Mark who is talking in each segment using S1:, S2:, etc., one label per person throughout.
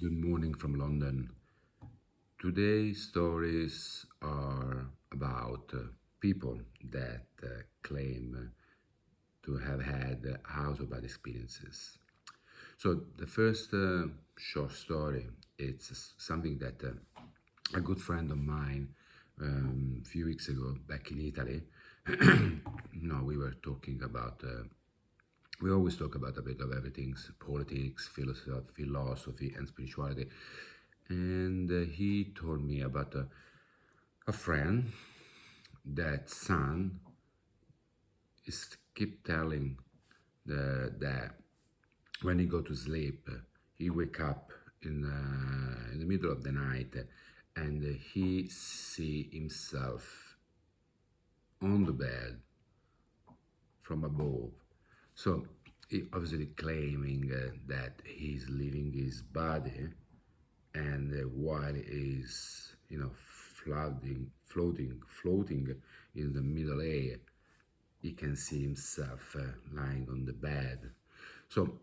S1: Good morning from London. Today's stories are about people that claim to have had out of bad experiences. So the first short story, it's something that a good friend of mine a few weeks ago back in Italy. No, we were talking about. We always talk about a bit of everything: politics, philosophy, and spirituality. And he told me about a friend that son is keep telling that when he go to sleep, he wake up in the middle of the night, and he see himself on the bed from above. So he obviously claiming that he's leaving his body, and while he's floating in the middle air, he can see himself lying on the bed. So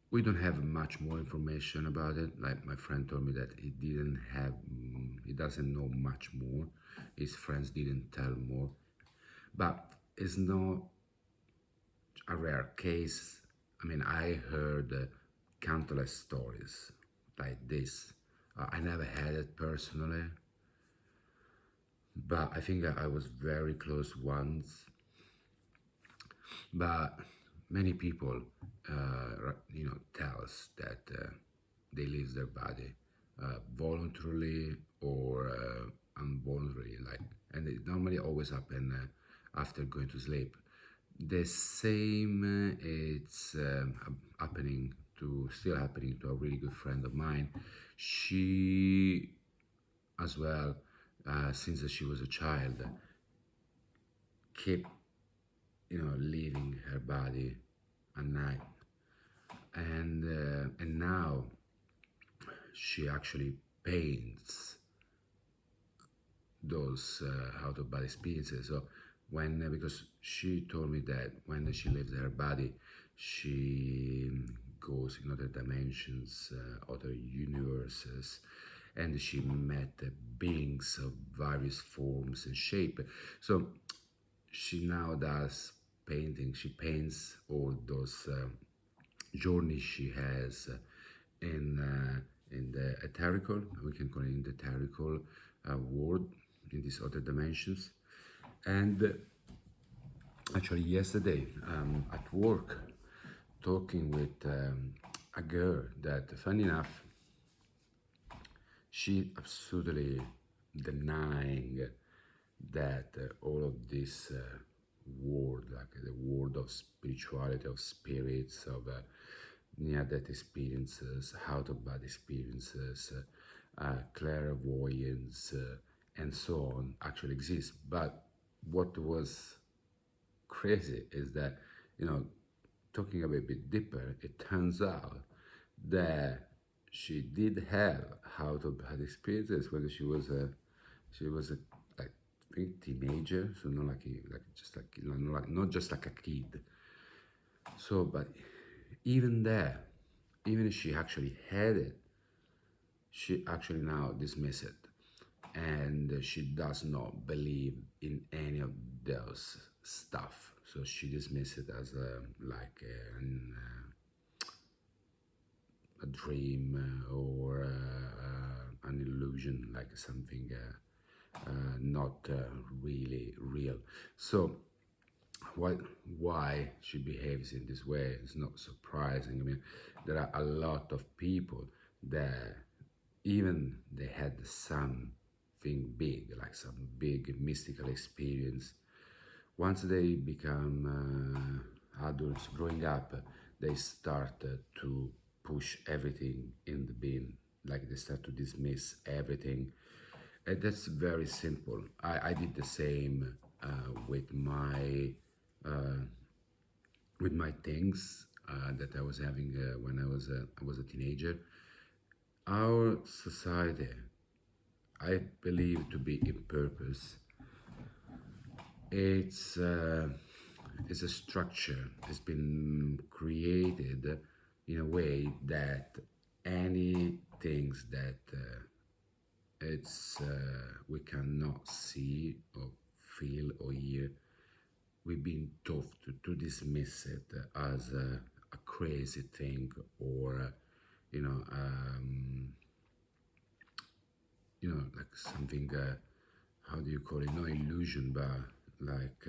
S1: we don't have much more information about it. Like my friend told me that he doesn't know much more. His friends didn't tell more, but it's not a rare case. I mean, I heard countless stories like this. I never had it personally, but I think I was very close once. But many people, tell us that they leave their body voluntarily or involuntarily, and it normally always happen after going to sleep. The same, it's still happening to a really good friend of mine. She, as well, since she was a child, kept leaving her body at night, and now she actually paints those out of body experiences. So because she told me that when she leaves her body, she goes in other dimensions, other universes, and she met beings of various forms and shape. So she now does painting. She paints all those journeys she has in the etherical. We can call it in the etherical world, in these other dimensions. And actually, yesterday at work, talking with a girl that, funny enough, she absolutely denying that all of this world, like the world of spirituality, of spirits, of near-death experiences, out-of-body experiences, clairvoyance, and so on, actually exists. But what was crazy is that, talking a bit deeper, it turns out that she did have out-of-body experiences when she was a like I think teenager, so not not just like a kid. So, but even there, even if she actually had it, she actually now dismiss it, and she does not believe in any of those stuff. So she dismiss it as a dream or an illusion, like something not really real. So why why she behaves in this way is not surprising. I mean, there are a lot of people that even they had something big, like some big mystical experience. Once they become adults, growing up, they start to push everything in the bin, like they start to dismiss everything. And that's very simple. I did the same uh, with my things that I was having when I was a teenager. Our society, I believe to be in purpose, it's uh, it's a structure. It's been created in a way that any things that it's we cannot see or feel or hear. We've been taught to dismiss it as a crazy thing, or you know um, like something, how do you call it, no illusion, but like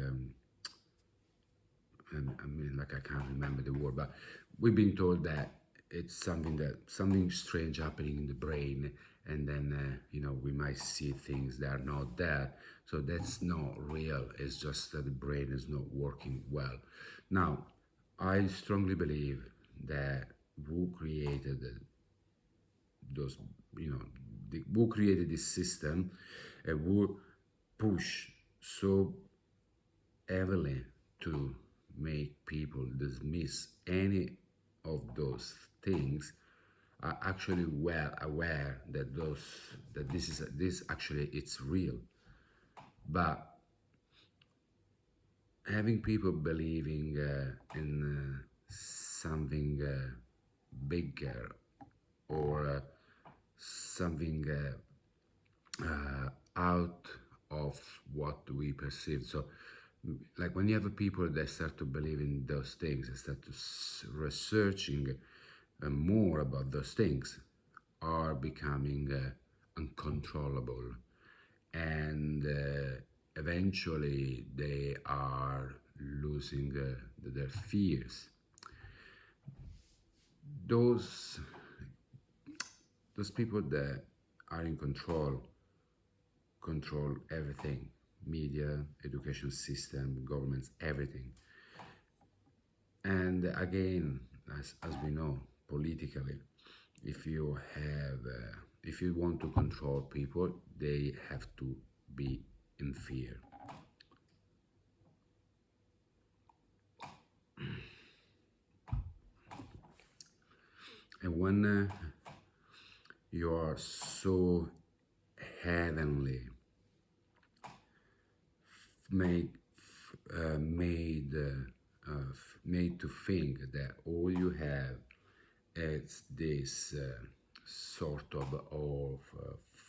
S1: I mean, like, I can't remember the word, but we've been told that it's something strange happening in the brain, and then we might see things that are not there. So that's not real. It's just that the brain is not working well. Now, I strongly believe that who created those, who created this system, and who push so heavily to make people dismiss any of those things, are actually well aware that this actually it's real. But having people believing in something bigger, or something out of what we perceive. So, like, when you have people that start to believe in those things, they start to researching more about those things, are becoming uncontrollable, and eventually they are losing their fears. Those those people that are in control everything: media, education system, governments, everything. And again, as we know, politically, if you want to control people, they have to be in fear. And when you are so heavenly made made to think that all you have is this sort of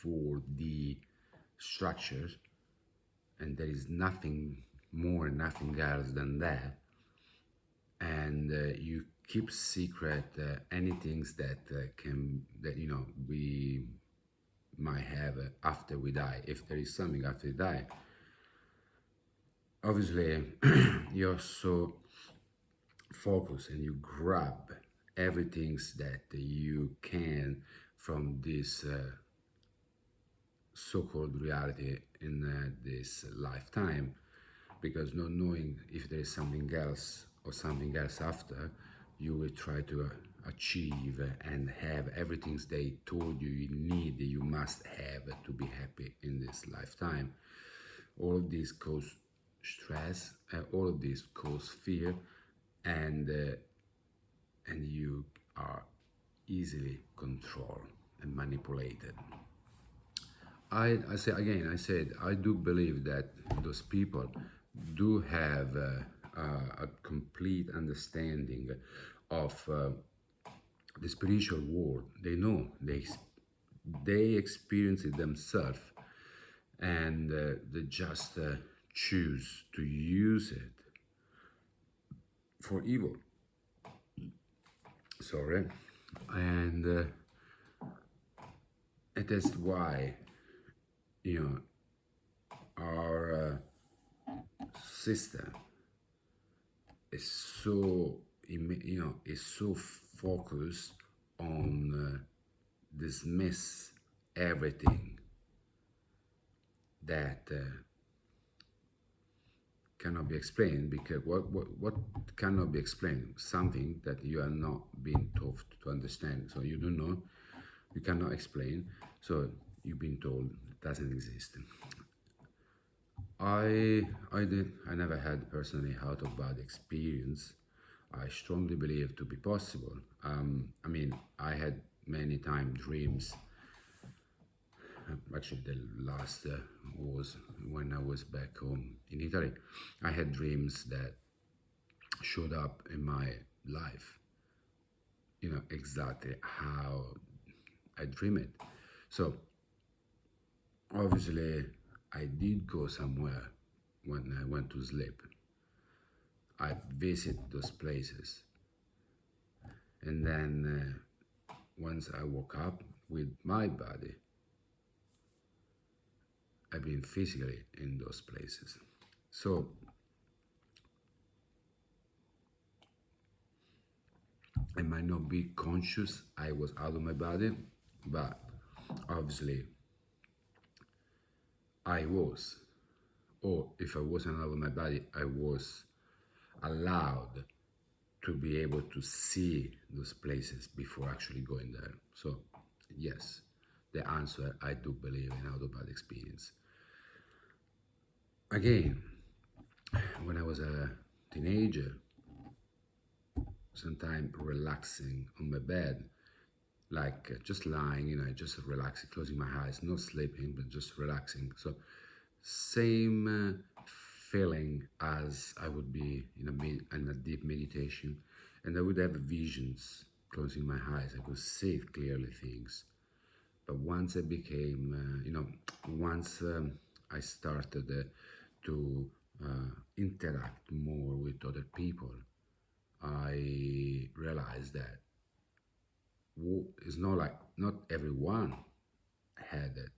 S1: 4D structures, and there is nothing more, nothing else than that, and you keep secret any things that we might have after we die, if there is something after we die. Obviously, you're so focused and you grab everything that you can from this so-called reality in this lifetime, because not knowing if there is something else or something else after, you will try to achieve and have everything they told you you need, you must have to be happy in this lifetime. All of this cause stress, all of this cause fear, and you are easily controlled and manipulated. I say again, I said, I do believe that those people do have a complete understanding of the spiritual world. They know, they experience it themselves, and they just choose to use it for evil. Sorry. And it is why, you know, our system is so, is so focused on dismiss everything that cannot be explained. Because what cannot be explained? Something that you are not being taught to understand. So you don't know, you cannot explain. So you've been told it doesn't exist. I never had personally out of body experience. I strongly believe to be possible. I mean, I had many time dreams. Actually, the last was when I was back home in Italy. I had dreams that showed up in my life, exactly how I dream it. So obviously, I did go somewhere when I went to sleep. I visit those places, and then once I woke up with my body, I've been physically in those places. So I might not be conscious I was out of my body, but obviously I was. Or if I wasn't out of my body, I was allowed to be able to see those places before actually going there. So, yes, the answer I do believe in out of body experience. Again, when I was a teenager, sometimes relaxing on my bed, like just lying, just relaxing, closing my eyes, not sleeping, but just relaxing. So, same feeling as I would be in a deep meditation, and I would have visions. Closing my eyes, I could see clearly things. But once I became, once I started to interact more with other people, I realized that it's not like not everyone had it.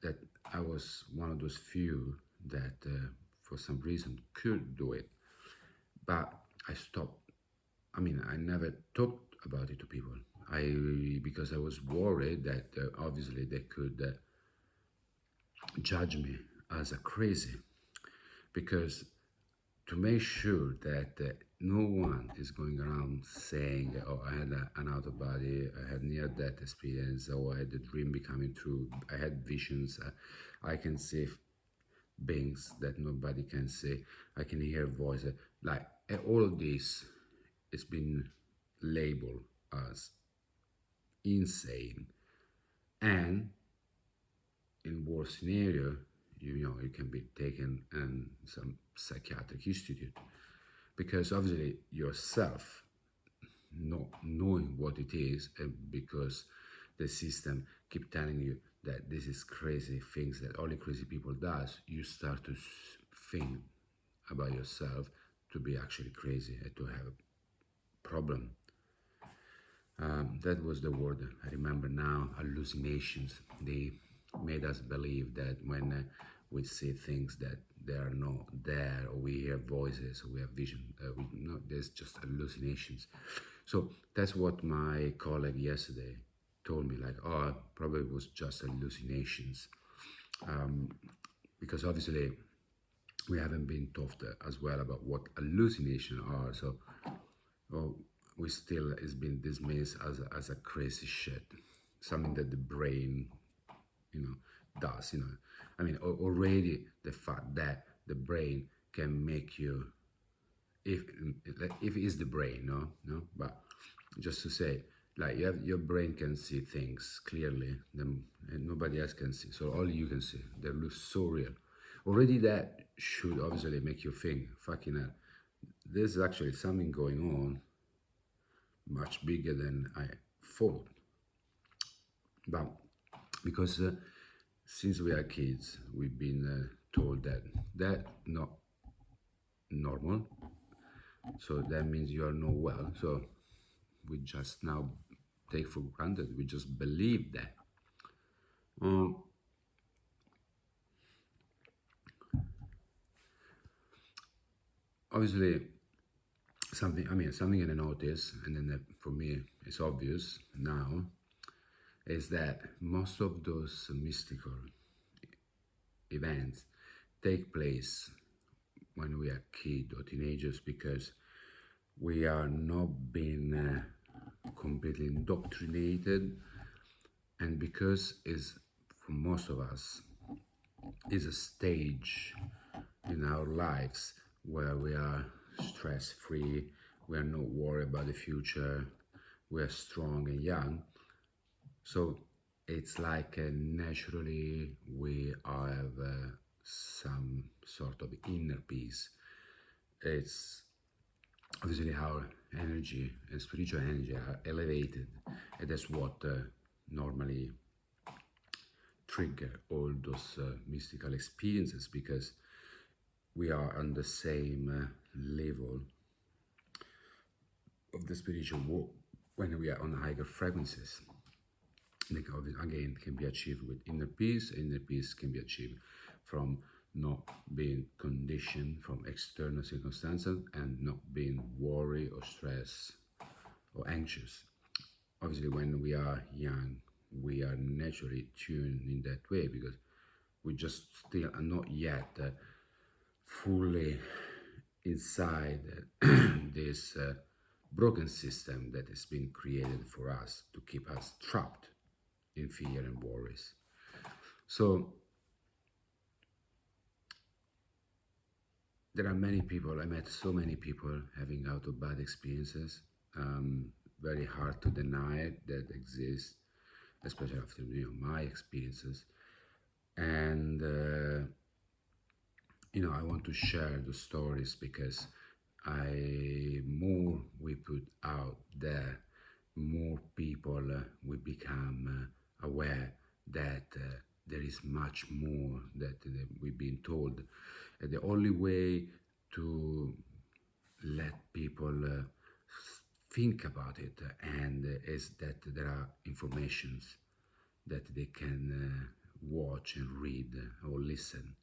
S1: That I was one of those few that, for some reason, could do it. But I stopped. I mean, I never talked about it to people. Because I was worried that obviously they could judge me as a crazy. Because to make sure that no one is going around saying, "Oh, I had an out of body, I had near death experience, or I had a dream becoming true, I had visions, I can see beings that nobody can see, I can hear voices." Like all of this has been labeled as insane, and in worst scenario, you can be taken in some psychiatric institute because obviously yourself not knowing what it is, and because the system keep telling you that this is crazy things that only crazy people does, you start to think about yourself to be actually crazy and to have a problem. That was the word I remember now, hallucinations. They made us believe that when we see things that they are not there, or we hear voices, or we have vision, no, there's just hallucinations. So that's what my colleague yesterday told me, like, oh, probably it was just hallucinations. Because obviously we haven't been taught as well about what hallucinations are. So well, we still is being dismissed as a crazy shit, something that the brain, you know, does. I mean, already the fact that the brain can make you, if if it's the brain, no, but just to say, like your brain can see things clearly, then and nobody else can see. So all you can see, they look so real. Already that should obviously make you think, fucking hell, there's actually something going on much bigger than I thought. But because since we are kids, we've been told that that not normal, so that means you are not well. So we just now take for granted. We just believe that. Um, Obviously, something. I mean, something I notice, and then for me, it's obvious now, is that most of those mystical events take place when we are kids or teenagers because we are not being completely indoctrinated, and because is for most of us is a stage in our lives where we are stress free, we are not worried about the future, we are strong and young. So it's like naturally we have some sort of inner peace. It's obviously our energy and spiritual energy are elevated, and that's what normally trigger all those mystical experiences, because we are on the same level of the spiritual walk when we are on higher frequencies. Like, again, can be achieved with inner peace. Inner peace can be achieved from not being conditioned from external circumstances and not being worried or stressed or anxious. Obviously, when we are young, we are naturally tuned in that way because we just still are not yet fully inside this broken system that has been created for us to keep us trapped in fear and worries. So there are many people, I met so many people having out of bad experiences. Very hard to deny it, that exists, especially after my experiences. And I want to share the stories because more we put out there, more people will become aware that there is much more that we've been told. And the only way to let people think about it and is that there are informations that they can watch and read or listen.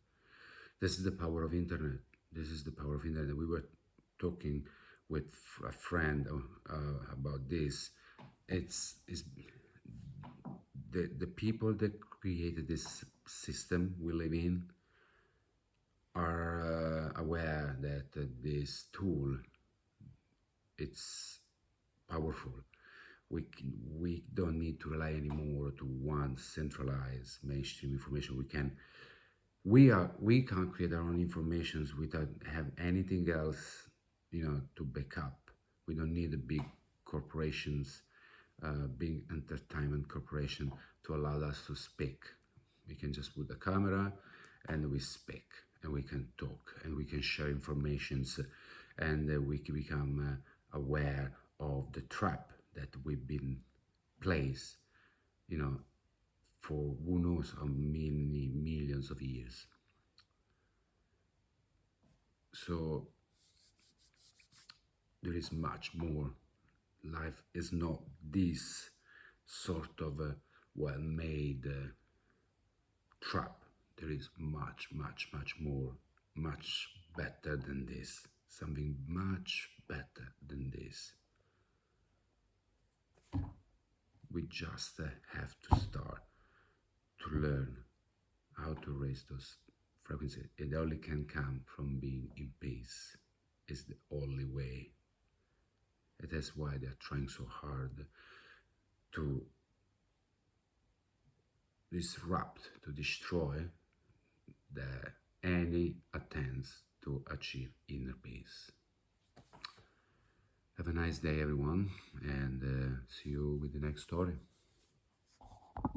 S1: This is the power of internet. This is the power of internet. We were talking with a friend about this. It's the people that created this system we live in are aware that this tool, it's powerful. We don't need to rely anymore to one centralized mainstream information. We can create our own informations without have anything else, to back up. We don't need the big corporations, big entertainment corporation to allow us to speak. We can just put the camera and we speak and we can talk and we can share informations, and we can become aware of the trap that we've been placed, for who knows how many millions of years. So there is much more. Life is not this sort of well-made trap. There is much, much, much more, much better than this. Something much better than this. We just have to start to learn how to raise those frequencies. It only can come from being in peace. It's the only way. And that's why they're trying so hard to disrupt, to destroy any attempts to achieve inner peace. Have a nice day, everyone, and see you with the next story.